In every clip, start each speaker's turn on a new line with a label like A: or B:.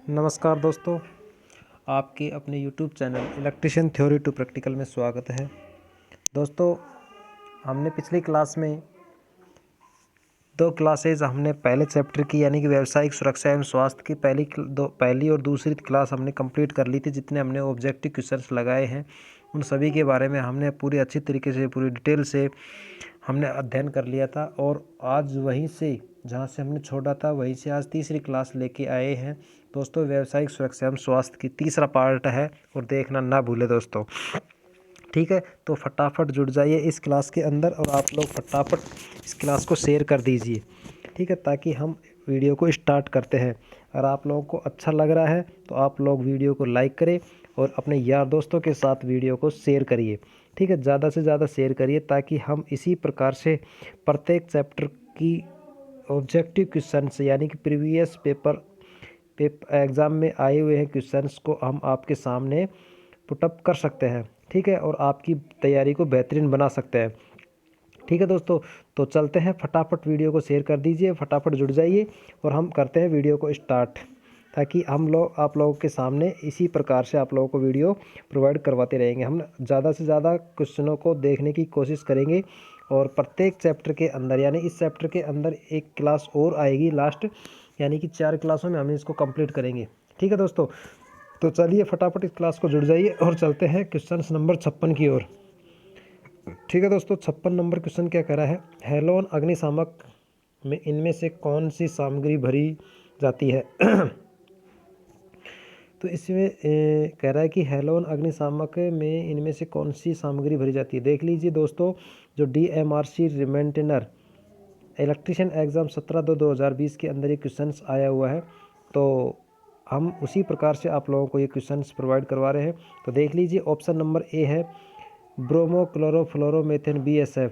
A: नमस्कार दोस्तों, आपके अपने YouTube channel electrician theory to practical में स्वागत है। दोस्तों, हमने पिछली क्लास में 2 क्लासेज हमने पहले चैप्टर की यानी कि व्यावसायिक सुरक्षा एवं स्वास्थ्य की पहली और दूसरी क्लास हमने कंप्लीट कर ली थी। जितने हमने ऑब्जेक्टिव क्वेश्चंस लगाए हैं उन सभी के बारे में हमने पूरी अच्छी तरीके से पूरी डिटेल से हमने अध्ययन कर लिया था और आज वहीं से जहाँ से हमने छोड़ा था वहीं से आज तीसरी क्लास लेके आए हैं। दोस्तों, व्यावसायिक सुरक्षा एवं स्वास्थ्य की तीसरा पार्ट है और देखना ना भूले दोस्तों। ठीक है, तो फटाफट जुड़ जाइए इस क्लास के अंदर और आप लोग फटाफट इस क्लास को शेयर कर दीजिए। ठीक है, ताकि हम वीडियो को स्टार्ट करते हैं। अगर आप लोगों को अच्छा लग रहा है तो आप लोग वीडियो को लाइक करें और अपने यार दोस्तों के साथ वीडियो को शेयर करिए। ठीक है, ज़्यादा से ज़्यादा शेयर करिए ताकि हम इसी प्रकार से प्रत्येक चैप्टर की ऑब्जेक्टिव क्वेश्चंस यानी कि प्रीवियस पेपर एग्ज़ाम में आए हुए हैं क्वेश्चंस को हम आपके सामने पुटअप कर सकते हैं। ठीक है, और आपकी तैयारी को बेहतरीन बना सकते हैं। ठीक है दोस्तों, तो चलते हैं, फटाफट वीडियो को शेयर कर दीजिए, फटाफट जुड़ जाइए और हम करते हैं वीडियो को स्टार्ट, ताकि आप लोगों के सामने इसी प्रकार से आप लोगों को वीडियो प्रोवाइड करवाते रहेंगे। हम ज़्यादा से ज़्यादा क्वेश्चनों को देखने की कोशिश करेंगे और प्रत्येक चैप्टर के अंदर यानी इस चैप्टर के अंदर एक क्लास और आएगी लास्ट, यानी कि 4 क्लासों में हम इसको कंप्लीट करेंगे। ठीक है दोस्तों, तो चलिए फटाफट इस क्लास को जुड़ जाइए और चलते हैं क्वेश्चन नंबर 56 की ओर। ठीक है दोस्तों, 56 नंबर क्वेश्चन क्या कह रहा है, हेलोन अग्निशामक में इनमें से कौन सी सामग्री भरी जाती है। तो इसमें कह रहा है कि हेलोन अग्निशामक में इनमें से कौन सी सामग्री भरी जाती है। देख लीजिए दोस्तों, जो DMRC मेंटेनर इलेक्ट्रिशियन एग्ज़ाम 17/2/2020 के अंदर ये क्वेश्चंस आया हुआ है, तो हम उसी प्रकार से आप लोगों को ये क्वेश्चंस प्रोवाइड करवा रहे हैं। तो देख लीजिए, ऑप्शन नंबर ए है ब्रोमो क्लोरोफ्लोरोमेथेन BSF।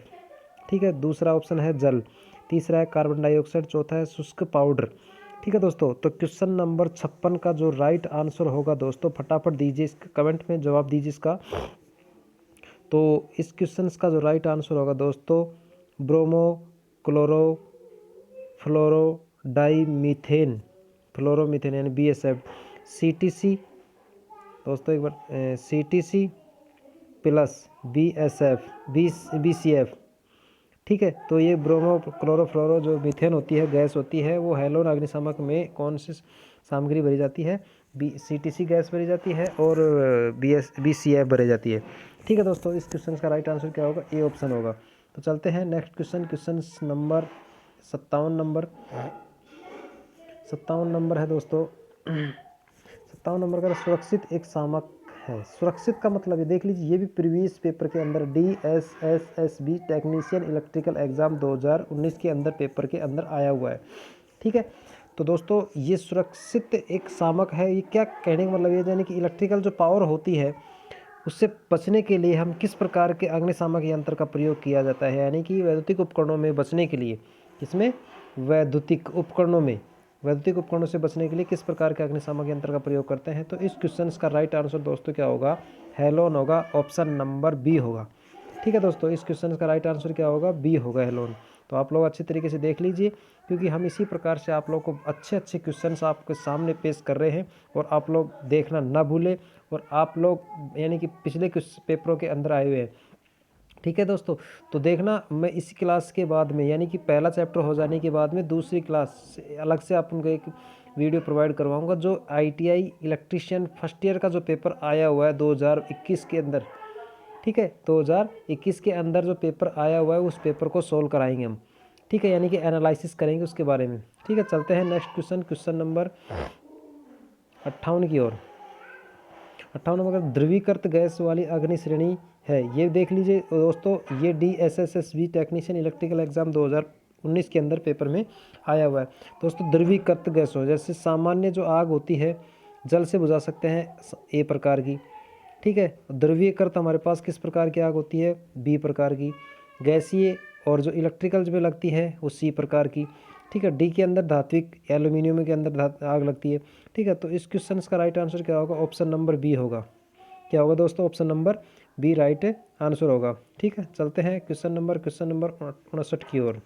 A: ठीक है, दूसरा ऑप्शन है जल, तीसरा है कार्बन डाइऑक्साइड, चौथा है शुष्क पाउडर। ठीक है दोस्तों, तो क्वेश्चन नंबर 56 का जो राइट आंसर होगा दोस्तों, फटाफट दीजिए, इसका कमेंट में जवाब दीजिए इसका। तो इस क्वेश्चन का जो राइट आंसर होगा दोस्तों, ब्रोमो क्लोरो फ्लोरो डाईमीथेन फ्लोरोमीथेन यानी BSF CTC। दोस्तों एक बार CTC प्लस BCF। ठीक है, तो ये ब्रोमो क्लोरोफ्लोरो जो मीथेन होती है, गैस होती है, वो हेलोन अग्निशामक में कौन सी सामग्री भरी जाती है, CTC गैस भरी जाती है और BCF भरी जाती है। ठीक है दोस्तों, इस क्वेश्चन का राइट आंसर क्या होगा, ए ऑप्शन होगा। तो चलते हैं नेक्स्ट क्वेश्चन नंबर 57 नंबर है दोस्तों। 57 नंबर का सुरक्षित एक शामक है। सुरक्षित का मतलब ये देख लीजिए, ये भी प्रीवियस पेपर के अंदर DSSSB टेक्नीशियन इलेक्ट्रिकल एग्ज़ाम 2019 के अंदर पेपर के अंदर आया हुआ है। ठीक है, तो दोस्तों ये सुरक्षित एक शामक है। ये क्या कहने का मतलब ये, यानी कि इलेक्ट्रिकल जो पावर होती है उससे बचने के लिए हम किस प्रकार के अग्निशामक यंत्र का प्रयोग किया जाता है, यानी कि वैद्युतिक उपकरणों में बचने के लिए, इसमें वैद्युतिक उपकरणों से बचने के लिए किस प्रकार के अग्निशामक यंत्र का प्रयोग करते हैं। तो इस क्वेश्चन का राइट आंसर दोस्तों क्या होगा, हेलोन होगा, ऑप्शन नंबर बी होगा। ठीक है दोस्तों, इस क्वेश्चन का राइट आंसर क्या होगा, बी होगा, हेलोन। तो आप लोग अच्छी तरीके से देख लीजिए, क्योंकि हम इसी प्रकार से आप लोग को अच्छे क्वेश्चंस आपके सामने पेश कर रहे हैं और आप लोग देखना ना भूलें और आप लोग यानी कि पिछले कुछ पेपरों के अंदर आए हुए हैं। ठीक है दोस्तों, तो देखना, मैं इसी क्लास के बाद में यानी कि पहला चैप्टर हो जाने के बाद में दूसरी क्लास अलग से आप उनको एक वीडियो प्रोवाइड करवाऊंगा, जो ITI इलेक्ट्रिशियन फर्स्ट ईयर का जो पेपर आया हुआ है 2021 के अंदर। ठीक है, 2021 के अंदर जो पेपर आया हुआ है उस पेपर को सोल्व कराएंगे हम। ठीक है, यानी कि एनालिसिस करेंगे उसके बारे में। ठीक है, चलते हैं नेक्स्ट क्वेश्चन नंबर 58 की ओर। 58 नंबर का ध्रुवीकृत गैस वाली अग्नि श्रेणी है। ये देख लीजिए दोस्तों, ये DSSSB टेक्नीशियन इलेक्ट्रिकल एग्ज़ाम 2019 के अंदर पेपर में आया हुआ है। दोस्तों, ध्रुवीकृत गैस हो, जैसे सामान्य जो आग होती है जल से बुझा सकते हैं, ए प्रकार की। ठीक है, ध्रुवीकृत हमारे पास किस प्रकार की आग होती है, बी प्रकार की। गैसीय और जो इलेक्ट्रिकल में लगती है वो सी प्रकार की। ठीक है, डी के अंदर धात्विक एल्यूमिनियम के अंदर आग लगती है। ठीक है, तो इस क्वेश्चन का राइट आंसर क्या होगा, ऑप्शन नंबर बी होगा। क्या होगा दोस्तों, option number B right answer होगा। ठीक है, चलते हैं क्वेश्चन नंबर 59 की ओर।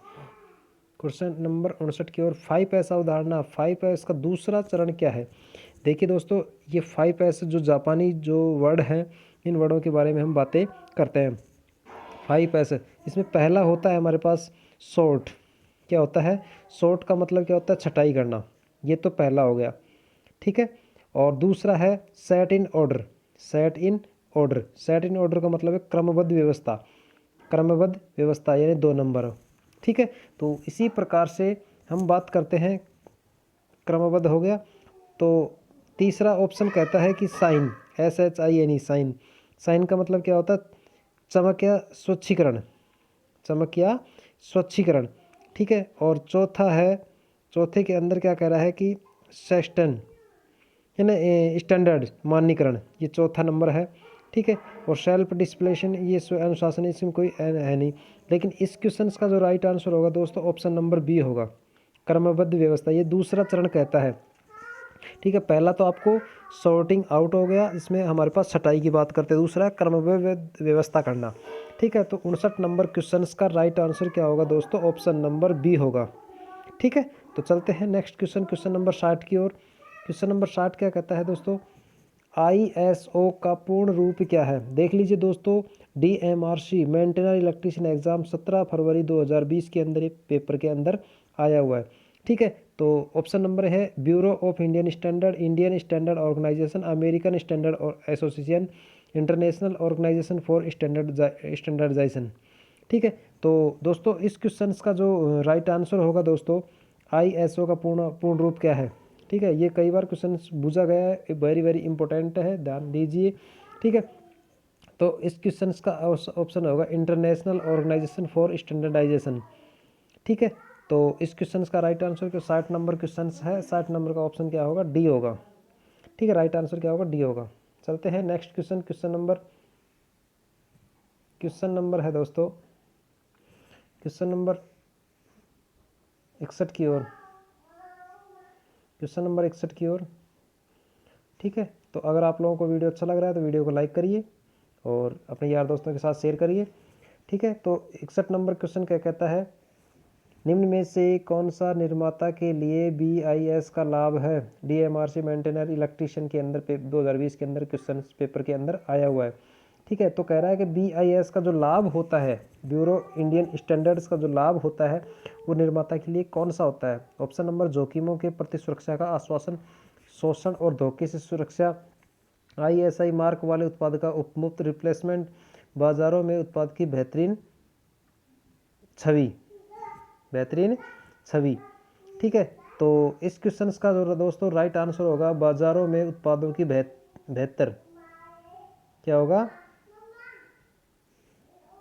A: क्वेश्चन नंबर 59 की ओर, 5S अवधारणा, 5S का दूसरा चरण क्या है। देखिए दोस्तों, ये 5 ऐसे जो जापानी जो वर्ड हैं, इन वर्डों के बारे में हम बातें करते हैं। 5 ऐसे, इसमें पहला होता है हमारे पास सॉर्ट। क्या होता है? सॉर्ट का मतलब क्या होता है? छटाई करना। ये तो पहला हो गया, ठीक है। और दूसरा है set in order. Set in order, set in order का मतलब है क्रमबद्ध व्यवस्था। क्रमबद्ध व्यवस्था यानी 2 नंबर, ठीक है। तो इसी प्रकार से हम बात करते हैं, क्रमबद्ध हो गया। तो तीसरा ऑप्शन कहता है कि साइन, SHINE, साइन। साइन का मतलब क्या होता है? चमक या स्वच्छीकरण, चमक या स्वच्छीकरण, ठीक है। और चौथा है, चौथे के अंदर क्या कह रहा है कि सेस्टन है ना, स्टैंडर्ड, मानकीकरण, ये चौथा नंबर है, ठीक है। और सेल्फ डिस्प्लेशन, ये अनुशासन, इसमें कोई है नहीं। लेकिन इस क्वेश्चन का जो राइट आंसर होगा दोस्तों, ऑप्शन नंबर बी होगा, क्रमबद्ध व्यवस्था। ये दूसरा चरण कहता है, ठीक है। पहला तो आपको सॉर्टिंग आउट हो गया, इसमें हमारे पास छटाई की बात करते हैं। दूसरा है क्रमबद्ध व्यवस्था करना, ठीक है। तो 59 नंबर क्वेश्चन का राइट आंसर क्या होगा दोस्तों? ऑप्शन नंबर बी होगा, ठीक है। तो चलते हैं नेक्स्ट क्वेश्चन, क्वेश्चन नंबर 60 की ओर। क्वेश्चन नंबर 60 क्या कहता है दोस्तों? ISO का पूर्ण रूप क्या है? देख लीजिए दोस्तों, DMRC मेंटेनर इलेक्ट्रीशियन एग्जाम 17 फरवरी 2020 के अंदर, पेपर के अंदर आया हुआ है, ठीक है। तो ऑप्शन नंबर है bureau of Indian standard, Indian standard organisation, American standard association, international organisation for standardisation, ठीक है। तो दोस्तों इस क्वेश्चन का जो राइट आंसर होगा दोस्तों, ISO का पूर्ण रूप क्या है, ठीक है। ये कई बार क्वेश्चन पूछा गया है, वेरी वेरी इंपॉर्टेंट है, ध्यान दीजिए, ठीक है। तो इस क्वेश्चन का ऑप्शन होगा इंटरनेशनल ऑर्गेनाइजेशन फॉर स्टैंडर्डाइजेशन, ठीक है। तो इस क्वेश्चन का राइट आंसर जो 60 नंबर क्वेश्चन है, 60 नंबर का ऑप्शन क्या होगा? डी होगा, ठीक है। राइट आंसर क्या होगा? डी होगा। चलते हैं नेक्स्ट क्वेश्चन, क्वेश्चन नंबर है दोस्तों, क्वेश्चन नंबर 61 की ओर, क्वेश्चन नंबर 61 की ओर, ठीक है। तो अगर आप लोगों को वीडियो अच्छा लग रहा है तो वीडियो को लाइक करिए और अपने यार दोस्तों के साथ शेयर करिए, ठीक है। तो 61 नंबर क्वेश्चन क्या कहता है? निम्न में से कौन सा निर्माता के लिए BIS का लाभ है? DMRC मेंटेनर इलेक्ट्रीशियन के अंदर 2020 के अंदर क्वेश्चन पेपर के अंदर आया हुआ है, ठीक है। तो कह रहा है कि BIS का जो लाभ होता है, ब्यूरो इंडियन स्टैंडर्ड्स का जो लाभ होता है, वो निर्माता के लिए कौन सा होता है? ऑप्शन नंबर जोखिमों के प्रति सुरक्षा का आश्वासन, शोषण और धोखे से सुरक्षा, ISI मार्क वाले उत्पाद का उपमुक्त रिप्लेसमेंट, बाजारों में उत्पाद की बेहतरीन छवि, बेहतरीन छवि, ठीक है। तो इस क्वेश्चन का जो दोस्तों राइट आंसर होगा, बाजारों में उत्पादों की बेहतर, क्या होगा?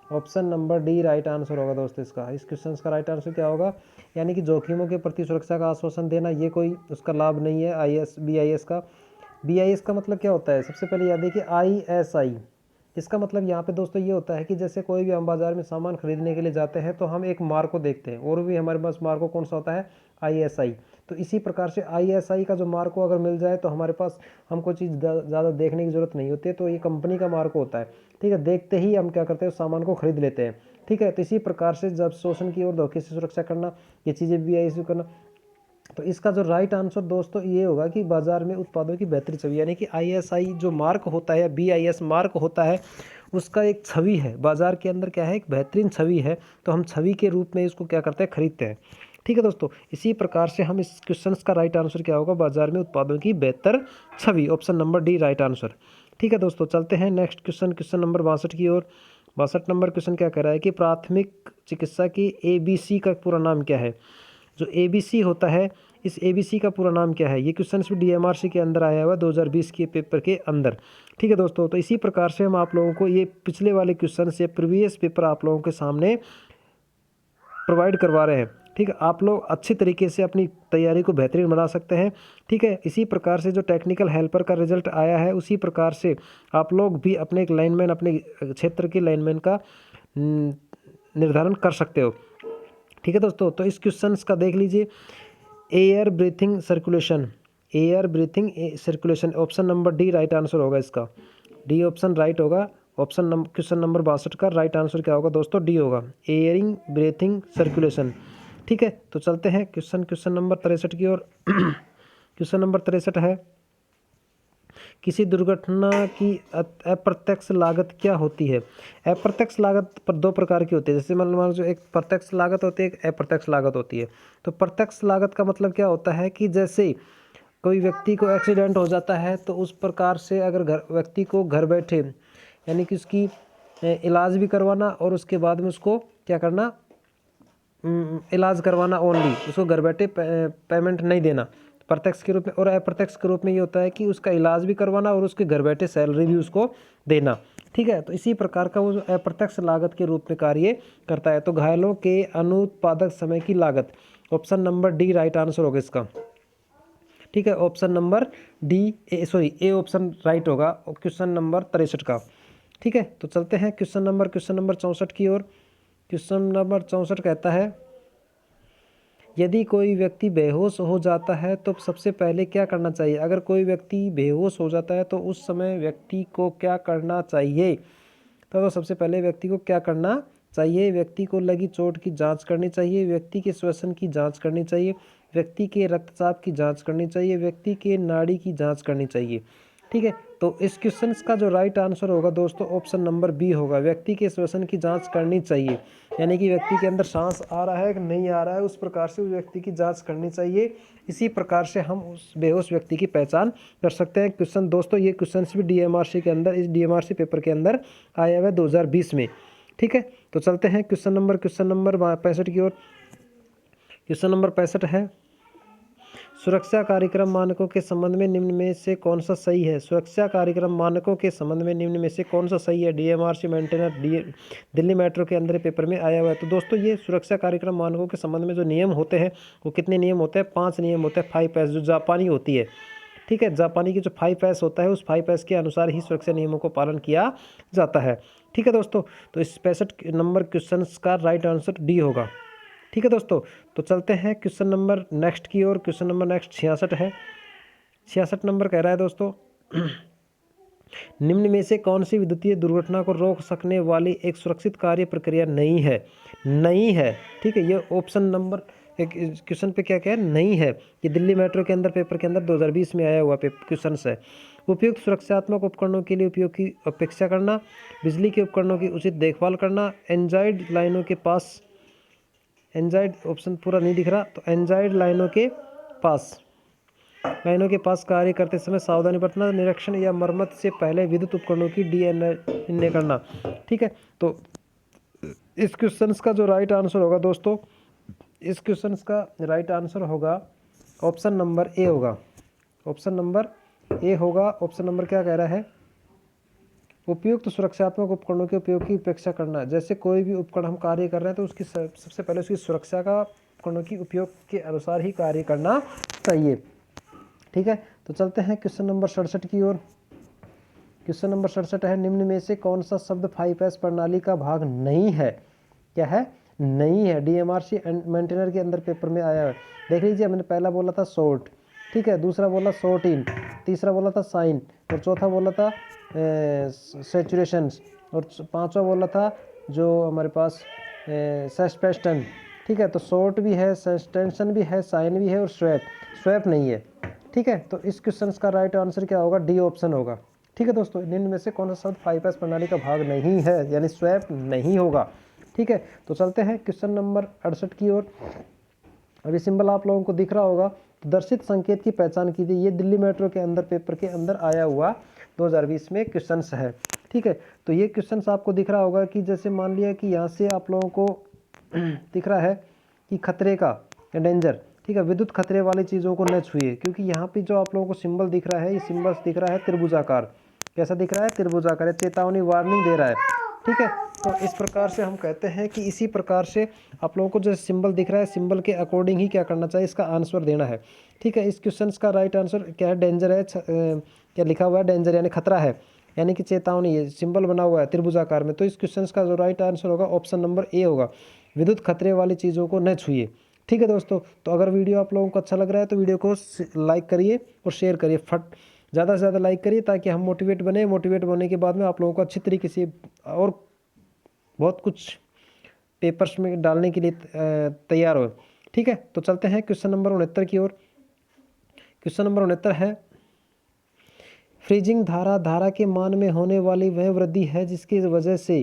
A: Option number D right answer होगा दोस्तों इसका। इस क्वेश्चन का राइट आंसर क्या होगा? यानी कि जोखिमों के प्रति सुरक्षा का आश्वासन देना, ये कोई उसका लाभ नहीं है BIS का। BIS का मतलब क्या होता है? सबसे पहले याद देखिए, ISI, इसका मतलब यहाँ पे दोस्तों ये होता है कि जैसे कोई भी हम बाजार में सामान खरीदने के लिए जाते हैं तो हम एक मार्क को देखते हैं, और भी हमारे पास मार्क कौन सा होता है? ISI। तो इसी प्रकार से ISI का जो मार्क अगर मिल जाए तो हमारे पास हमको चीज़ ज़्यादा देखने की ज़रूरत नहीं होती है, तो ये कंपनी का मार्क होता है, ठीक है। देखते ही हम क्या करते हैं? उस सामान को खरीद लेते हैं, ठीक है। तो इसी प्रकार से जब शोषण की और धोखे से सुरक्षा करना, ये चीज़ें BIS करना, तो इसका जो राइट आंसर दोस्तों ये होगा कि बाजार में उत्पादों की बेहतरी छवि, यानी कि ISI जो मार्क होता है, BIS मार्क होता है, उसका एक छवि है बाजार के अंदर, क्या है? एक बेहतरीन छवि है। तो हम छवि के रूप में इसको क्या करते हैं? खरीदते हैं, ठीक है दोस्तों। इसी प्रकार से हम इस क्वेश्चन का राइट आंसर क्या होगा? बाजार में उत्पादों की बेहतर छवि, option number D right answer, ठीक है दोस्तों। चलते हैं नेक्स्ट क्वेश्चन, क्वेश्चन नंबर 62 की ओर। 62 नंबर क्वेश्चन क्या कह रहा है कि प्राथमिक चिकित्सा की ABC का पूरा नाम क्या है? जो ABC होता है, इस ABC का पूरा नाम क्या है? ये क्वेश्चन भी DMRC के अंदर आया हुआ 2020 के पेपर के अंदर, ठीक है दोस्तों। तो इसी प्रकार से हम आप लोगों को ये पिछले वाले क्वेश्चन से प्रीवियस पेपर आप लोगों के सामने प्रोवाइड करवा रहे हैं, ठीक है। आप लोग अच्छी तरीके से अपनी तैयारी को बेहतरीन बना सकते हैं, ठीक है। इसी प्रकार से जो टेक्निकल हेल्पर का रिजल्ट आया है, उसी प्रकार से आप लोग भी अपने एक लाइनमैन, अपने क्षेत्र के लाइनमैन का निर्धारण कर सकते हो, ठीक है दोस्तों। तो इस क्वेश्चन का देख लीजिए, air breathing circulation, air breathing circulation, option number D right answer होगा इसका। डी ऑप्शन राइट होगा। क्वेश्चन नंबर 62 का राइट आंसर क्या होगा दोस्तों? डी होगा, एयरिंग ब्रीथिंग सर्कुलेशन, ठीक है। तो चलते हैं क्वेश्चन नंबर 63 की ओर। क्वेश्चन नंबर 63 है, किसी दुर्घटना की अप्रत्यक्ष लागत क्या होती है? अप्रत्यक्ष लागत पर दो प्रकार की होती है, जैसे मान जो एक प्रत्यक्ष लागत होती है, एक अप्रत्यक्ष लागत होती है। तो प्रत्यक्ष लागत का मतलब क्या होता है कि जैसे कोई व्यक्ति को एक्सीडेंट हो जाता है तो उस प्रकार से अगर व्यक्ति को घर बैठे यानी कि उसकी इलाज भी करवाना और उसके बाद में उसको क्या करना, इलाज करवाना ओनली, उसको घर बैठे पेमेंट नहीं देना प्रत्यक्ष के रूप में। और अप्रत्यक्ष के रूप में ये होता है कि उसका इलाज भी करवाना और उसके घर बैठे सैलरी भी उसको देना। ठीक है, तो इसी प्रकार का वो अप्रत्यक्ष लागत के रूप में कार्य करता है। तो घायलों के अनुत्पादक समय की लागत, option number D right answer होगा इसका। ठीक है, option number D A option right होगा क्वेश्चन नंबर 63 का। ठीक है, तो चलते हैं क्वेश्चन नंबर 64 की ओर। क्वेश्चन नंबर 64 कहता है, यदि कोई व्यक्ति बेहोश हो जाता है तो सबसे पहले क्या करना चाहिए? अगर कोई व्यक्ति बेहोश हो जाता है तो उस समय व्यक्ति को क्या करना चाहिए? तो सबसे पहले व्यक्ति को क्या करना चाहिए? व्यक्ति को लगी चोट की जांच करनी चाहिए, व्यक्ति के श्वसन की जांच करनी चाहिए, व्यक्ति के रक्तचाप की जांच करनी चाहिए, व्यक्ति के नाड़ी की जांच करनी चाहिए। ठीक है, तो इस क्वेश्चन का जो राइट आंसर होगा दोस्तों ऑप्शन नंबर बी होगा, व्यक्ति के श्वसन की जांच करनी चाहिए। यानी कि व्यक्ति के अंदर सांस आ रहा है कि नहीं आ रहा है, उस प्रकार से उस व्यक्ति की जांच करनी चाहिए। इसी प्रकार से हम उस बेहोश व्यक्ति की पहचान कर सकते हैं। क्वेश्चन दोस्तों ये क्वेश्चन भी डीएमआरसी के अंदर, इस डीएमआरसी पेपर के अंदर आया हुआ है 2020 में। ठीक है, तो चलते हैं क्वेश्चन नंबर 65 की ओर। क्वेश्चन नंबर 65 है, सुरक्षा कार्यक्रम मानकों के संबंध में निम्न में से कौन सा सही है? सुरक्षा कार्यक्रम मानकों के संबंध में निम्न में से कौन सा सही है? डीएमआरसी मेंटेनर दिल्ली मेट्रो के अंदर पेपर में आया हुआ है। तो दोस्तों ये सुरक्षा कार्यक्रम मानकों के संबंध में जो नियम होते हैं वो कितने नियम होते हैं? 5 नियम होते हैं। 5S जो जापानी होती है। ठीक है, जापानी की जो 5S होता है उस 5S के अनुसार ही सुरक्षा नियमों को पालन किया जाता है। ठीक है दोस्तों, तो इस 65 नंबर क्वेश्चन का राइट आंसर डी होगा। ठीक है दोस्तों, तो चलते हैं क्वेश्चन नंबर नेक्स्ट की ओर। क्वेश्चन नंबर नेक्स्ट 66 है। 66 नंबर कह रहा है दोस्तों, निम्न में से कौन सी विद्युतीय दुर्घटना को रोक सकने वाली एक सुरक्षित कार्य प्रक्रिया नहीं है? नहीं है। ठीक है, ये ऑप्शन नंबर एक क्वेश्चन पे क्या क्या है? नहीं है। ये दिल्ली मेट्रो के अंदर पेपर के अंदर 2020 में आया हुआ क्वेश्चन है। उपयुक्त सुरक्षात्मक उपकरणों के लिए उपयोग की अपेक्षा करना, बिजली के उपकरणों की उचित देखभाल करना, एंजाइड लाइनों के पास, एंजाइड ऑप्शन पूरा नहीं दिख रहा, तो एंजाइड लाइनों के पास कार्य करते समय सावधानी बरतना, निरीक्षण या मरम्मत से पहले विद्युत उपकरणों की डीएनए करना। ठीक है, तो इस क्वेश्चन का जो राइट आंसर होगा दोस्तों, इस क्वेश्चन का राइट आंसर होगा ऑप्शन नंबर ए होगा। ऑप्शन नंबर ए होगा। ऑप्शन नंबर क्या कह रहा है? उपयुक्त सुरक्षात्मक उपकरणों के उपयोग की उपेक्षा करना। जैसे कोई भी उपकरण हम कार्य कर रहे हैं तो उसकी सबसे पहले उसकी सुरक्षा का उपकरणों की उपयोग के अनुसार ही कार्य करना चाहिए। ठीक है, तो चलते हैं क्वेश्चन नंबर 67 की ओर। क्वेश्चन नंबर 67 है, निम्न में से कौन सा शब्द 5S प्रणाली का भाग नहीं है? क्या है? नहीं है। डीएमआरसी मेंटेनर के अंदर पेपर में आया है। देख लीजिए, मैंने पहला बोला था शॉर्ट, ठीक है, दूसरा बोला शॉर्ट इन, तीसरा बोला था साइन, और चौथा बोला था सैचुरेशंस, और पांचवा बोला था जो हमारे पास सस्पेंशन। ठीक है, तो शॉर्ट भी है, सस्पेंशन भी है, साइन भी है, और स्वैप नहीं है। ठीक है, तो इस क्वेश्चन का राइट आंसर क्या होगा? डी ऑप्शन होगा। ठीक है दोस्तों, निम्न में से कौन सा शब्द 5S प्रणाली का भाग नहीं है, यानी स्वैप नहीं होगा। ठीक है, तो चलते हैं क्वेश्चन नंबर 68 की ओर। अभी सिंबल आप लोगों को दिख रहा होगा। तो दर्शित संकेत की पहचान कीजिए। ये दिल्ली मेट्रो के अंदर पेपर के अंदर आया हुआ 2020 में क्वेश्चन है। ठीक है, तो ये क्वेश्चन आपको दिख रहा होगा कि जैसे मान लिया कि यहाँ से आप लोगों को दिख रहा है कि खतरे का या डेंजर, ठीक है, विद्युत खतरे वाली चीज़ों को न छुइए, क्योंकि यहाँ पे जो आप लोगों को सिंबल दिख रहा है, ये सिंबल दिख रहा है त्रिभुजाकार। कैसा दिख रहा है? त्रिभुजाकार, चेतावनी, वार्निंग दे रहा है। ठीक है, तो इस प्रकार से हम कहते हैं कि इसी प्रकार से आप लोगों को जो सिंबल दिख रहा है, सिंबल के अकॉर्डिंग ही क्या करना चाहिए, इसका आंसर देना है। ठीक है, इस क्वेश्चन का राइट आंसर क्या है? डेंजर है। क्या लिखा हुआ है? डेंजर यानी खतरा है, यानी कि चेतावनी है, सिंबल बना हुआ है त्रिभुजाकार में। तो इस क्वेश्चन का जो राइट आंसर होगा ऑप्शन नंबर ए होगा, विद्युत खतरे वाली चीज़ों को न छुइए। ठीक है दोस्तों, तो अगर वीडियो आप लोगों को अच्छा लग रहा है तो वीडियो को लाइक करिए और शेयर करिए, ज़्यादा से ज़्यादा लाइक करिए, ताकि हम मोटिवेट बने। मोटिवेट होने के बाद में आप लोगों को अच्छी तरीके से और बहुत कुछ पेपर्स में डालने के लिए तैयार हो। ठीक है, तो चलते हैं क्वेश्चन नंबर 69 की ओर। क्वेश्चन नंबर 69 है, फ्रीजिंग धारा धारा के मान में होने वाली वह वृद्धि है जिसकी वजह से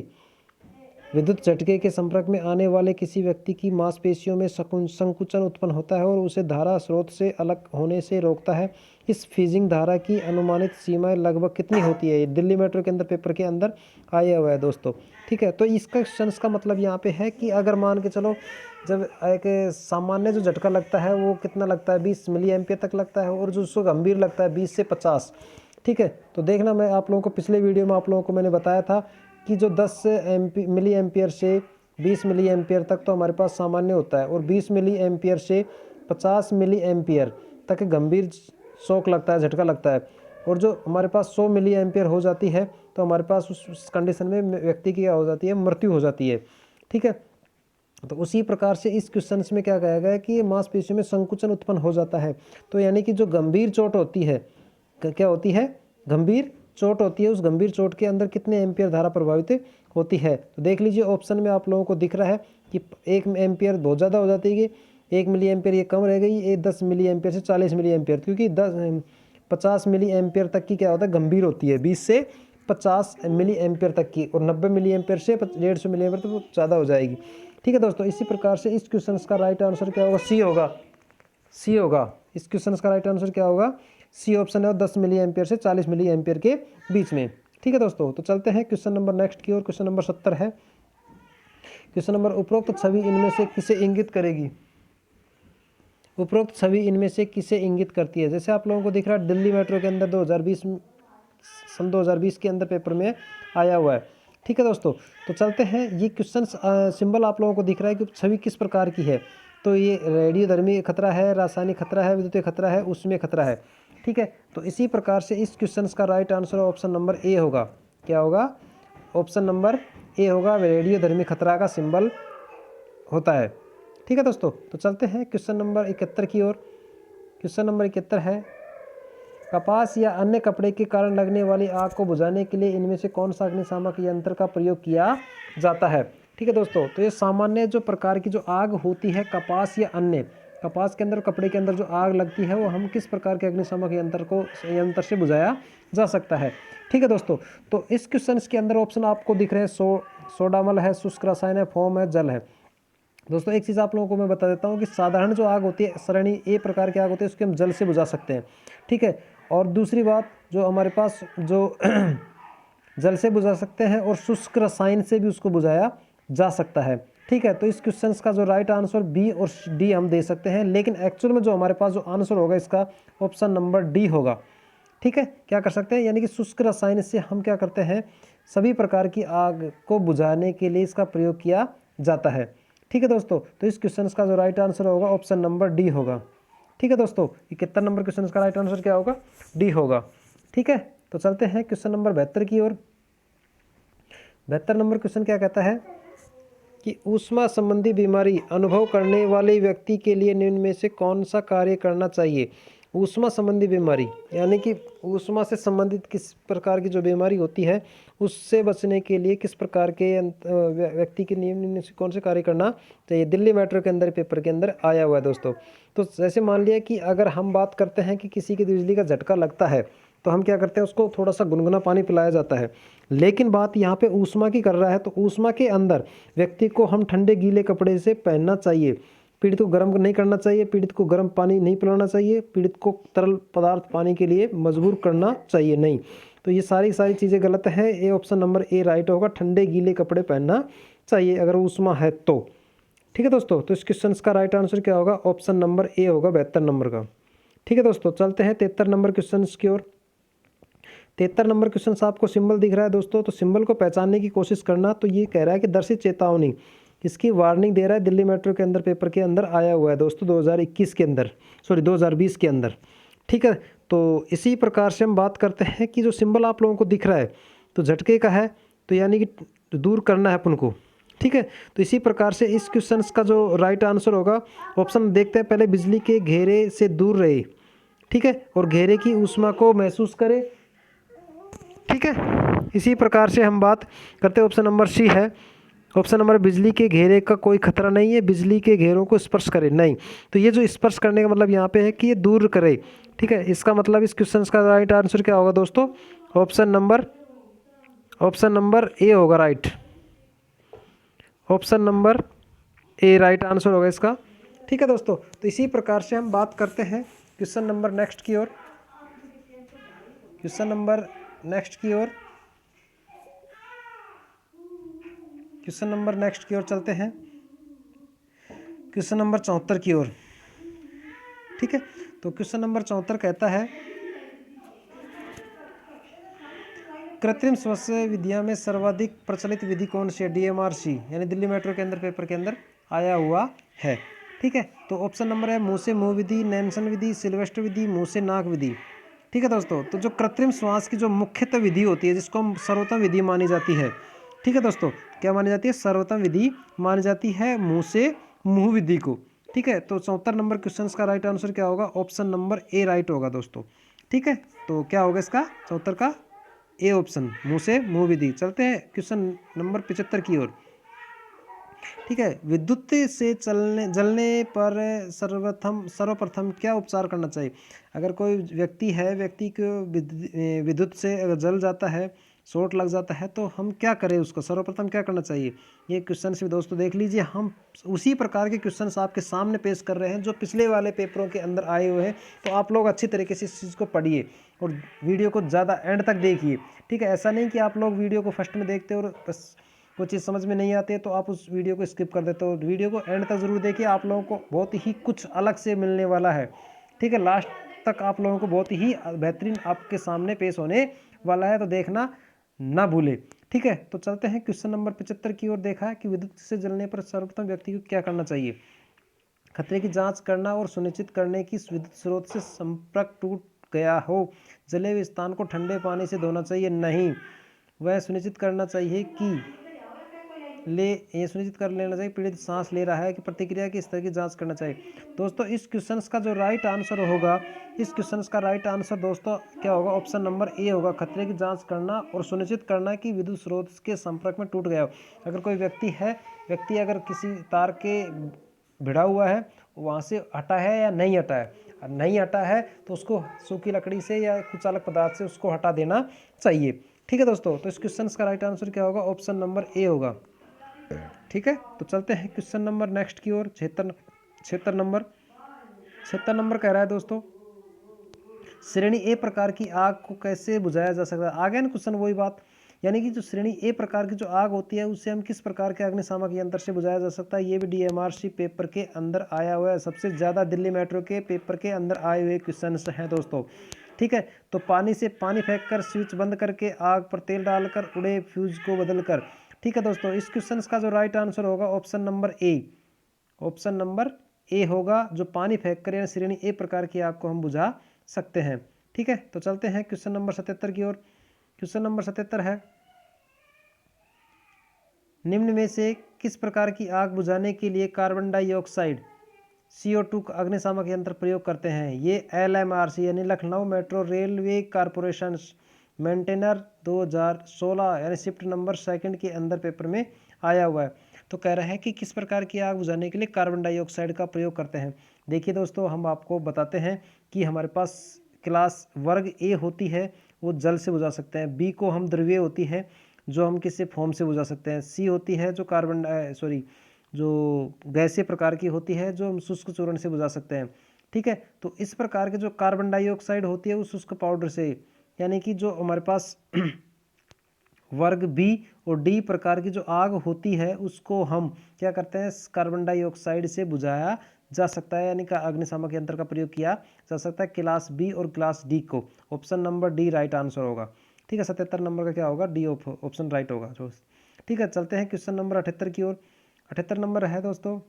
A: विद्युत झटके के संपर्क में आने वाले किसी व्यक्ति की मांसपेशियों में संकुचन उत्पन्न होता है और उसे धारा स्रोत से अलग होने से रोकता है। इस फ्रीजिंग धारा की अनुमानित सीमाएं लगभग कितनी होती है? दिल्ली मेट्रो के अंदर पेपर के अंदर आया हुआ है दोस्तों। ठीक है, तो इसका क्वेश्चन का मतलब यहाँ पे है कि अगर मान के चलो जब एक सामान्य जो झटका लगता है वो कितना लगता है, 20 मिली एम्पियर तक लगता है, और जो उसको गंभीर लगता है 20 से 50। ठीक है, तो देखना, मैं आप लोगों को पिछले वीडियो में आप लोगों को मैंने बताया था कि जो 10 मिली एम्पियर से 20 मिली एम्पियर तक तो हमारे पास सामान्य होता है, और 20 मिली एम्पियर से 50 मिली एम्पियर तक गंभीर शॉक लगता है, झटका लगता है। और जो हमारे पास 100 मिली एम्पियर हो जाती है तो हमारे पास उस कंडीशन में व्यक्ति की क्या हो जाती है, मृत्यु हो जाती है। ठीक है, तो उसी प्रकार से इस क्वेश्चन में क्या कहा गया है कि मांसपेशियों में संकुचन उत्पन्न हो जाता है। तो यानी कि जो गंभीर चोट होती है, क्या होती है, गंभीर चोट होती है, उस गंभीर चोट के अंदर कितने एम्पियर धारा प्रभावित होती है। तो देख लीजिए ऑप्शन में आप लोगों को दिख रहा है कि 1 एम्पियर बहुत ज़्यादा हो जाती है, 1 मिली एम्पियर ये कम रह गई, ये 10 मिली एम्पियर से 40 मिली एम्पियर, क्योंकि 50 मिली एम्पियर तक की क्या होता है, गंभीर होती है, 20 से 50 मिली एम्पियर तक की, और 90 मिली एम्पियर से 150 मिली एम्पियर तक वो ज़्यादा हो जाएगी। ठीक है दोस्तों, इसी प्रकार से इस क्वेश्चन का राइट आंसर क्या होगा, सी होगा। सी होगा, इस क्वेश्चन का राइट आंसर क्या होगा, सी ऑप्शन है, 10 मिली एम्पियर से 40 मिली एम्पियर के बीच में। ठीक है दोस्तों, तो चलते हैं क्वेश्चन नंबर नेक्स्ट की ओर। क्वेश्चन नंबर 70 है। क्वेश्चन नंबर, उपरोक्त छवि इनमें से किसे इंगित करेगी? उपरोक्त छवि इनमें से किसे इंगित करती है? जैसे आप लोगों को दिख रहा है दिल्ली मेट्रो के अंदर 2020 सन 2020 के अंदर पेपर में आया हुआ है। ठीक है दोस्तों, तो चलते हैं, ये क्वेश्चन सिंबल आप लोगों को दिख रहा है कि छवि किस प्रकार की है। तो ये रेडियोधर्मी खतरा है, रासायनिक खतरा है, विद्युतीय खतरा है, उसमें खतरा है। ठीक है, तो इसी प्रकार से इस क्वेश्चन का right answer option number A होगा। क्या होगा? ऑप्शन नंबर ए होगा, रेडियोधर्मी खतरा का सिंबल होता है। ठीक है दोस्तों, तो चलते हैं क्वेश्चन नंबर 71 की ओर। क्वेश्चन नंबर 71 है, कपास या अन्य कपड़े के कारण लगने वाली आग को बुझाने के लिए इनमें से कौन सा अग्निशामक यंत्र का प्रयोग किया जाता है? ठीक है दोस्तों, तो ये सामान्य जो प्रकार की जो आग होती है, कपास या अन्य, कपास के अंदर, कपड़े के अंदर जो आग लगती है वो हम किस प्रकार के अग्निशामक यंत्र से बुझाया जा सकता है? ठीक है दोस्तों, तो इस क्वेश्चन के अंदर ऑप्शन आपको दिख रहे हैं, सोडामल है, शुष्क रसायन है, फोम है, जल है। दोस्तों एक चीज़ आप लोगों को मैं बता देता हूँ कि साधारण जो आग होती है, श्रेणी ए प्रकार की आग होती है, उसको हम जल से बुझा सकते हैं। ठीक है, और दूसरी बात, जो हमारे पास जो जल से बुझा सकते हैं और शुष्क रसायन से भी उसको बुझाया जा सकता है। ठीक है, तो इस क्वेश्चन का जो राइट आंसर बी और डी हम दे सकते हैं, लेकिन एक्चुअल में जो हमारे पास जो आंसर होगा इसका ऑप्शन नंबर डी होगा। ठीक है, क्या कर सकते हैं, यानी कि शुष्क रसायन से हम क्या करते हैं, सभी प्रकार की आग को बुझाने के लिए इसका प्रयोग किया जाता है। ठीक है दोस्तों, तो इस क्वेश्चन का जो राइट आंसर होगा ऑप्शन नंबर डी होगा। ठीक है दोस्तों, 71 नंबर क्वेश्चन का राइट आंसर क्या होगा, डी होगा। ठीक है, तो चलते हैं क्वेश्चन नंबर 72 की ओर। 72 नंबर क्वेश्चन क्या कहता है कि ऊष्मा संबंधी बीमारी अनुभव करने वाले व्यक्ति के लिए निम्न में से कौन सा कार्य करना चाहिए? ऊष्मा संबंधी बीमारी यानी कि ऊष्मा से संबंधित किस प्रकार की जो बीमारी होती है उससे बचने के लिए किस प्रकार के व्यक्ति के नियम से कौन से कार्य करना चाहिए? दिल्ली मेट्रो के अंदर पेपर के अंदर आया हुआ है दोस्तों। तो जैसे मान लिया कि अगर हम बात करते हैं कि किसी की बिजली का झटका लगता है तो हम क्या करते हैं, उसको थोड़ा सा गुनगुना पानी पिलाया जाता है। लेकिन बात यहाँ पे ऊष्मा की कर रहा है, तो ऊष्मा के अंदर व्यक्ति को हम ठंडे गीले कपड़े से पहनना चाहिए, पीड़ित को गर्म नहीं करना चाहिए, पीड़ित को गर्म पानी नहीं पिलाना चाहिए, पीड़ित को तरल पदार्थ पाने के लिए मजबूर करना चाहिए नहीं। तो ये सारी चीज़ें गलत है। A option number A right होगा, ठंडे गीले कपड़े पहनना चाहिए अगर ऊष्मा है तो। ठीक है दोस्तों, तो इस क्वेश्चन का राइट आंसर क्या होगा, ऑप्शन नंबर ए होगा 72 नंबर का। ठीक है दोस्तों, चलते हैं 73 नंबर क्वेश्चन की ओर। 73 नंबर क्वेश्चन आपको सिंबल दिख रहा है दोस्तों, तो सिंबल को पहचानने की कोशिश करना। तो ये कह रहा है कि दर्शित चेतावनी, इसकी वार्निंग दे रहा है, दिल्ली मेट्रो के अंदर पेपर के अंदर आया हुआ है दोस्तों 2021 के अंदर, 2020 के अंदर। ठीक है, तो इसी प्रकार से हम बात करते हैं कि जो सिंबल आप लोगों को दिख रहा है तो झटके का है, तो यानी कि दूर करना है अपन को। ठीक है, तो इसी प्रकार से इस क्वेश्चन का जो राइट आंसर होगा, ऑप्शन देखते हैं पहले, बिजली के घेरे से दूर रहे। ठीक है, और घेरे की ऊष्मा को महसूस करे। ठीक है, इसी प्रकार से हम बात करते हैं, ऑप्शन नंबर सी है, ऑप्शन नंबर बिजली के घेरे का कोई खतरा नहीं है, बिजली के घेरों को स्पर्श करे नहीं। तो ये जो स्पर्श करने का मतलब यहाँ पे है कि ये दूर करे। ठीक है, इसका मतलब इस क्वेश्चन का राइट आंसर क्या होगा दोस्तों? ऑप्शन नंबर ए होगा right. Option number A right answer होगा इसका। ठीक है दोस्तों, तो इसी प्रकार से हम बात करते हैं क्वेश्चन नंबर नेक्स्ट की ओर। क्वेश्चन नंबर नेक्स्ट की ओर चलते हैं, क्वेश्चन नंबर 74 की ओर। ठीक है, तो क्वेश्चन नंबर 74 कहता है कृत्रिम श्वसन विधियां में सर्वाधिक प्रचलित विधि कौन सी है? DMRC यानी दिल्ली मेट्रो के अंदर पेपर के अंदर आया हुआ है। ठीक है, तो ऑप्शन नंबर है मुंह से मुंह विधि, नैनसन विधि, सिल्वेस्टर विधि, मुंह से नाक विधि। ठीक है दोस्तों, तो जो कृत्रिम श्वास की जो मुख्यतः विधि होती है जिसको हम सर्वोत्तम विधि मानी जाती है, ठीक है दोस्तों, क्या मानी जाती है? सर्वोत्तम विधि मानी जाती है मुंह से मुंह विधि को। ठीक है, तो 74 नंबर क्वेश्चन का राइट आंसर क्या होगा? ऑप्शन नंबर ए राइट होगा दोस्तों। ठीक है, तो क्या होगा इसका 74 का? ए ऑप्शन, मुंह से मुंह विधि। चलते हैं क्वेश्चन नंबर 75 की ओर। ठीक है, विद्युत से जलने पर सर्वप्रथम क्या उपचार करना चाहिए? अगर कोई व्यक्ति है, व्यक्ति को विद्युत से अगर जल जाता है, शॉर्ट लग जाता है, तो हम क्या करें? उसको सर्वप्रथम क्या करना चाहिए? ये क्वेश्चन भी दोस्तों देख लीजिए, हम उसी प्रकार के क्वेश्चन आपके सामने पेश कर रहे हैं जो पिछले वाले पेपरों के अंदर आए हुए हैं। तो आप लोग अच्छी तरीके से इस चीज़ को पढ़िए और वीडियो को ज़्यादा एंड तक देखिए। ठीक है, ऐसा नहीं कि आप लोग वीडियो को फर्स्ट में देखते और बस वो चीज़ समझ में नहीं आती है तो आप उस वीडियो को स्किप कर देते हो। वीडियो को एंड तक ज़रूर देखिए, आप लोगों को बहुत ही कुछ अलग से मिलने वाला है। ठीक है, लास्ट तक आप लोगों को बहुत ही बेहतरीन आपके सामने पेश होने वाला है, तो देखना ना भूले। ठीक है, तो चलते हैं क्वेश्चन नंबर 75 की ओर। देखा है कि विद्युत से जलने पर सर्वप्रथम व्यक्ति को क्या करना चाहिए? खतरे की जांच करना और सुनिश्चित करने की विद्युत स्रोत से संपर्क टूट गया हो। जले हुए स्थान को ठंडे पानी से धोना चाहिए? नहीं, वह सुनिश्चित करना चाहिए कि ये सुनिश्चित कर लेना चाहिए पीड़ित सांस ले रहा है कि प्रतिक्रिया की स्तर की जांच करना चाहिए। दोस्तों इस क्वेश्चन का जो राइट आंसर होगा, इस क्वेश्चन का राइट आंसर दोस्तों क्या होगा? ऑप्शन नंबर ए होगा, खतरे की जांच करना और सुनिश्चित करना कि विद्युत स्रोत के संपर्क में टूट गया हो। अगर कोई व्यक्ति अगर किसी तार के भिड़ा हुआ है, वहाँ से हटा है या नहीं हटा है, नहीं हटा है तो उसको सूखी लकड़ी से या कुछ अलग पदार्थ से उसको हटा देना चाहिए। ठीक है दोस्तों, तो इस क्वेश्चन का राइट आंसर क्या होगा? ऑप्शन नंबर ए होगा। ठीक है, तो चलते हैं क्वेश्चन नंबर नेक्स्ट की ओर। 76 नंबर कह रहा है दोस्तों श्रेणी ए प्रकार की आग को कैसे बुझाया जा सकता है? आगे ना क्वेश्चन वही बात, यानी कि जो श्रेणी ए प्रकार की जो आग होती है उससे हम किस प्रकार के अग्निशामक यंत्र से बुझाया जा सकता है? ये भी DMRC पेपर के अंदर आया हुआ है। सबसे ज़्यादा दिल्ली मेट्रो के पेपर के अंदर आए हुए क्वेश्चन हैं दोस्तों। ठीक है, तो पानी फेंककर, स्विच बंद करके, आग पर तेल डालकर, उड़े फ्यूज को बदलकर। ठीक है दोस्तों, इस क्वेश्चन का जो राइट आंसर होगा ऑप्शन नंबर ए होगा, जो पानी फेंक कर यानी श्रेणी ए प्रकार की आग को हम बुझा सकते हैं। ठीक है, तो चलते हैं क्वेश्चन नंबर 77 की ओर। क्वेश्चन नंबर 77 है निम्न में से किस प्रकार की आग बुझाने के लिए कार्बन डाइऑक्साइड CO2 का अग्निशामक यंत्र प्रयोग करते हैं? ये LMRC यानी Lucknow metro railway corporation maintainer 2016 यानी शिफ्ट नंबर 2 के अंदर पेपर में आया हुआ है। तो कह रहा है कि किस प्रकार की आग बुझाने के लिए कार्बन डाइऑक्साइड का प्रयोग करते हैं। देखिए दोस्तों, हम आपको बताते हैं कि हमारे पास क्लास वर्ग ए होती है, वो जल से बुझा सकते हैं। बी को हम द्रव्य होती है जो हम किसी फॉर्म से बुझा सकते हैं। सी होती है जो जो गैसीय प्रकार की होती है जो हम शुष्क चूर्ण से बुझा सकते हैं। ठीक है, तो इस प्रकार के जो कार्बन डाइऑक्साइड होती है वो शुष्क पाउडर से, यानी कि जो हमारे पास वर्ग बी और डी प्रकार की जो आग होती है उसको हम क्या करते हैं? कार्बन डाइऑक्साइड से बुझाया जा सकता है, यानी कि अग्निशामक यंत्र का प्रयोग किया जा सकता है क्लास बी और क्लास डी को। Option number D right answer होगा। ठीक है, 77 नंबर का क्या होगा? डी ऑप्शन राइट होगा। ठीक है, चलते हैं क्वेश्चन नंबर 78 की ओर। 78 नंबर है दोस्तों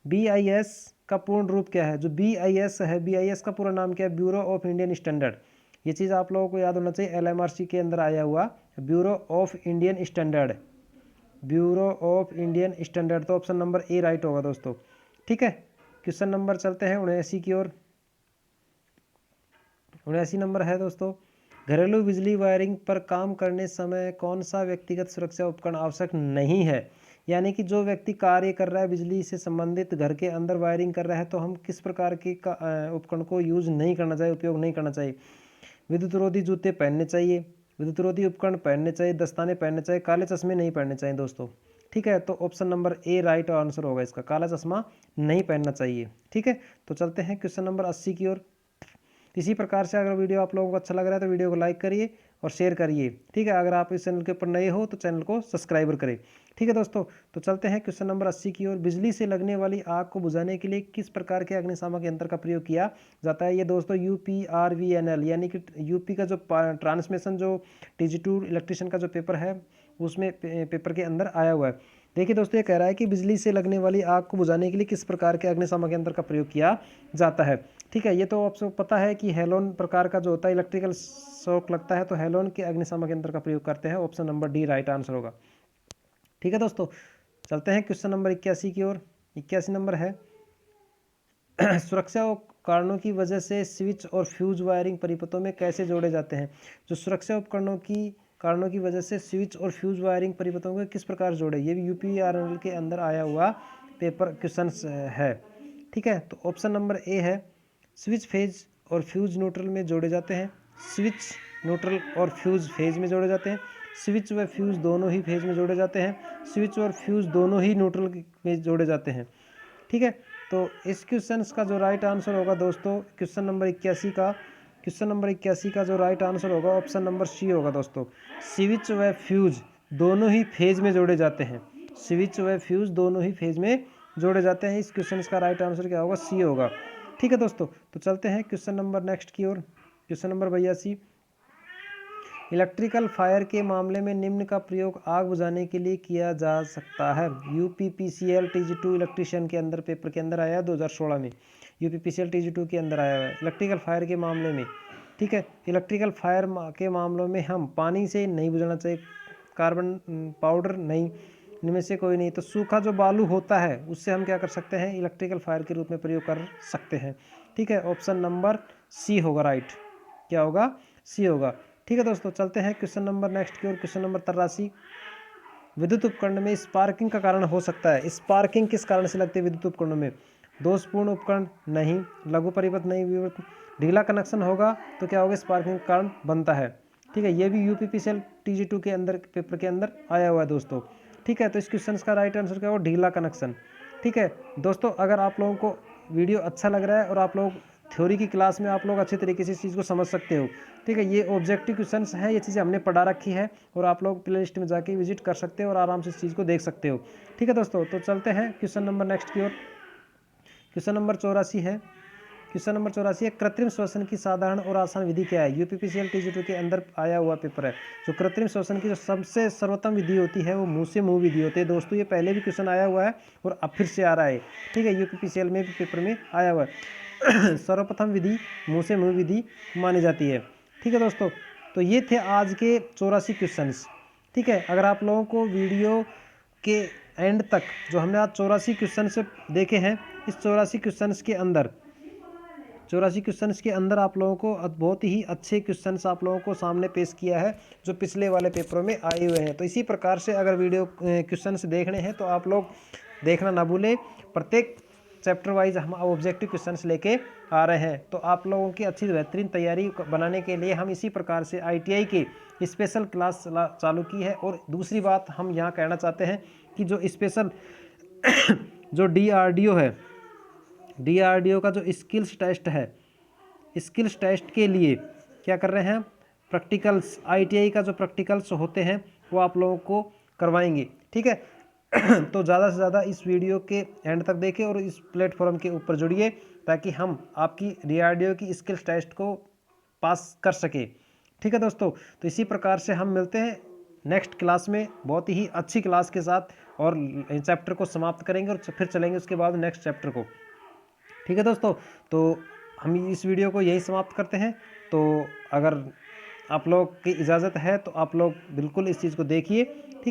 A: BIS का पूर्ण रूप क्या है? जो BIS है, BIS का पूरा नाम क्या है? Bureau of Indian standard. ये चीज़ आप लोगों को याद होना चाहिए, LMRC के अंदर आया हुआ bureau of Indian standard, bureau of Indian standard. तो ऑप्शन नंबर ए राइट होगा दोस्तों। ठीक है, क्वेश्चन नंबर चलते हैं 79 की ओर। 79 नंबर है दोस्तों घरेलू बिजली वायरिंग पर काम करने समय कौन सा व्यक्तिगत सुरक्षा उपकरण आवश्यक नहीं है? यानी कि जो व्यक्ति कार्य कर रहा है बिजली से संबंधित, घर के अंदर वायरिंग कर रहा है, तो हम किस प्रकार के उपकरण को यूज़ नहीं करना चाहिए, उपयोग नहीं करना चाहिए। विद्युत रोधी जूते पहनने चाहिए, विद्युत रोधी उपकरण पहनने चाहिए, दस्ताने पहनने चाहिए, काले चश्मे नहीं पहनने चाहिए दोस्तों। ठीक है, तो option number A right answer होगा इसका, काला चश्मा नहीं पहनना चाहिए। ठीक है, तो चलते हैं क्वेश्चन नंबर 80 की ओर। इसी प्रकार से अगर वीडियो आप लोगों को अच्छा लग रहा है तो वीडियो को लाइक करिए और शेयर करिए। ठीक है, अगर आप इस चैनल के ऊपर नए हो तो चैनल को सब्सक्राइबर करें। ठीक है दोस्तों, तो चलते हैं क्वेश्चन नंबर 80 की ओर। बिजली से लगने वाली आग को बुझाने के लिए किस प्रकार के अग्निशामक यंत्र का प्रयोग किया जाता है? ये दोस्तों UPRVNL यानी कि यूपी का जो ट्रांसमिशन जो TG2 इलेक्ट्रिशियन का जो पेपर है उसमें पेपर के अंदर आया हुआ है। देखिए दोस्तों, ये कह रहा है कि बिजली से लगने वाली आग को बुझाने के लिए किस प्रकार के अग्निशामक यंत्र का प्रयोग किया जाता है। ठीक है, ये तो आपको पता है कि हेलोन प्रकार का जो होता है, इलेक्ट्रिकल शॉक लगता है तो हेलोन के अग्निशामक यंत्र का प्रयोग करते हैं। Option number D right answer होगा। ठीक है दोस्तों, चलते हैं क्वेश्चन नंबर 81 की ओर। 81 नंबर है सुरक्षा कारणों की वजह से स्विच और फ्यूज वायरिंग परिपथों में कैसे जोड़े जाते हैं? जो सुरक्षा उपकरणों की कारणों की वजह से स्विच और फ्यूज वायरिंग परिपथों को किस प्रकार जोड़े, ये भी UPRNL के अंदर आया हुआ पेपर क्वेश्चन है। ठीक है, तो ऑप्शन नंबर ए है, स्विच फेज और फ्यूज न्यूट्रल में जोड़े जाते हैं। स्विच न्यूट्रल और फ्यूज फेज में जोड़े जाते हैं। स्विच व फ्यूज दोनों ही फेज में जोड़े जाते हैं। स्विच और फ्यूज दोनों ही न्यूट्रल में जोड़े जाते हैं। ठीक है, तो इस क्वेश्चन का जो राइट आंसर होगा दोस्तों, क्वेश्चन नंबर 81 का जो राइट आंसर होगा ऑप्शन नंबर सी होगा दोस्तों। स्विच व फ्यूज दोनों ही फेज में जोड़े जाते हैं। स्विच व फ्यूज दोनों ही फेज में जोड़े जाते हैं। इस क्वेश्चन का राइट आंसर क्या होगा? सी होगा। ठीक है दोस्तों, तो चलते हैं क्वेश्चन नंबर नेक्स्ट की ओर। क्वेश्चन नंबर 82, इलेक्ट्रिकल फायर के मामले में निम्न का प्रयोग आग बुझाने के लिए किया जा सकता है? UPPCL TG2 इलेक्ट्रिशियन के अंदर पेपर के अंदर आया है 2016 में। UPPCL TG2 के अंदर आया हुआ है इलेक्ट्रिकल फायर के मामले में। ठीक है, इलेक्ट्रिकल फायर के मामलों में हम पानी से नहीं बुझाना चाहिए, कार्बन पाउडर नहीं, इनमें से कोई नहीं। तो सूखा जो बालू होता है उससे हम क्या कर सकते हैं? इलेक्ट्रिकल फायर के रूप में प्रयोग कर सकते हैं। ठीक है, ऑप्शन नंबर सी होगा राइट। क्या होगा? सी होगा। ठीक है दोस्तों, चलते हैं क्वेश्चन नंबर नेक्स्ट की ओर। क्वेश्चन नंबर 83, विद्युत उपकरण में स्पार्किंग का कारण हो सकता है। स्पार्किंग किस कारण से लगती है विद्युत उपकरणों में? दोषपूर्ण उपकरण नहीं, लघु परिपथ नहीं, विवर्त ढीला कनेक्शन होगा तो क्या होगा? स्पार्किंग का कारण बनता है। ठीक है, ये भी UPPCL TG2 के अंदर पेपर के अंदर आया हुआ है दोस्तों। ठीक है, तो इस क्वेश्चन का राइट आंसर क्या होगा? ढीला कनेक्शन। ठीक है दोस्तों, अगर आप लोगों को वीडियो अच्छा लग रहा है और आप लोग थ्योरी की क्लास में आप लोग अच्छे तरीके से इस चीज़ को समझ सकते हो। ठीक है, ये ऑब्जेक्टिव क्वेश्चंस हैं, ये चीज़ें हमने पढ़ा रखी है और आप लोग प्ले लिस्ट में जाके विजिट कर सकते हो और आराम से इस चीज़ को देख सकते हो। ठीक है दोस्तों, तो चलते हैं क्वेश्चन नंबर नेक्स्ट की ओर। क्वेश्चन नंबर 84 है। क्वेश्चन नंबर 84 है, कृत्रिम श्वसन की साधारण और आसान विधि क्या है? UPPCL TG2 के अंदर आया हुआ पेपर है। जो कृत्रिम श्वसन की जो सबसे सर्वोत्तम विधि होती है वो मुंह से मुंह विधि होती है दोस्तों। ये पहले भी क्वेश्चन आया हुआ है और अब फिर से आ रहा है। ठीक है, UPPCL में भी पेपर में आया हुआ है। सर्वप्रथम विधि मुंह से मुंह विधि मानी जाती है। ठीक है दोस्तों, तो ये थे आज के 84 क्वेश्चंस। ठीक है, अगर आप लोगों को वीडियो के एंड तक जो हमने आज 84 क्वेश्चंस देखे हैं, इस 84 क्वेश्चंस के अंदर आप लोगों को बहुत ही अच्छे क्वेश्चंस आप लोगों को सामने पेश किया है जो पिछले वाले पेपरों में आए हुए हैं। तो इसी प्रकार से अगर वीडियो क्वेश्चंस देखने हैं तो आप लोग देखना ना भूलें। प्रत्येक चैप्टर वाइज हम ऑब्जेक्टिव क्वेश्चंस लेके आ रहे हैं। तो आप लोगों की अच्छी बेहतरीन तैयारी बनाने के लिए हम इसी प्रकार से ITI की स्पेशल क्लास चालू की है। और दूसरी बात हम यहाँ कहना चाहते हैं कि जो स्पेशल जो DRDO है, DRDO का जो स्किल्स टेस्ट है, स्किल्स टेस्ट के लिए क्या कर रहे हैं? प्रैक्टिकल्स, ITI का जो प्रैक्टिकल्स होते हैं वो आप लोगों को करवाएंगे। ठीक है, तो ज़्यादा से ज़्यादा इस वीडियो के एंड तक देखें और इस प्लेटफॉर्म के ऊपर जुड़िए ताकि हम आपकी DRDO की स्किल्स टेस्ट को पास कर सके। ठीक है दोस्तों, तो इसी प्रकार से हम मिलते हैं नेक्स्ट क्लास में बहुत ही अच्छी क्लास के साथ और चैप्टर को समाप्त करेंगे और फिर चलेंगे उसके बाद नेक्स्ट चैप्टर को। ठीक है दोस्तों, तो हम इस वीडियो को यही समाप्त करते हैं। तो अगर आप लोग की इजाज़त है तो आप लोग बिल्कुल इस चीज़ को देखिए। ठीक।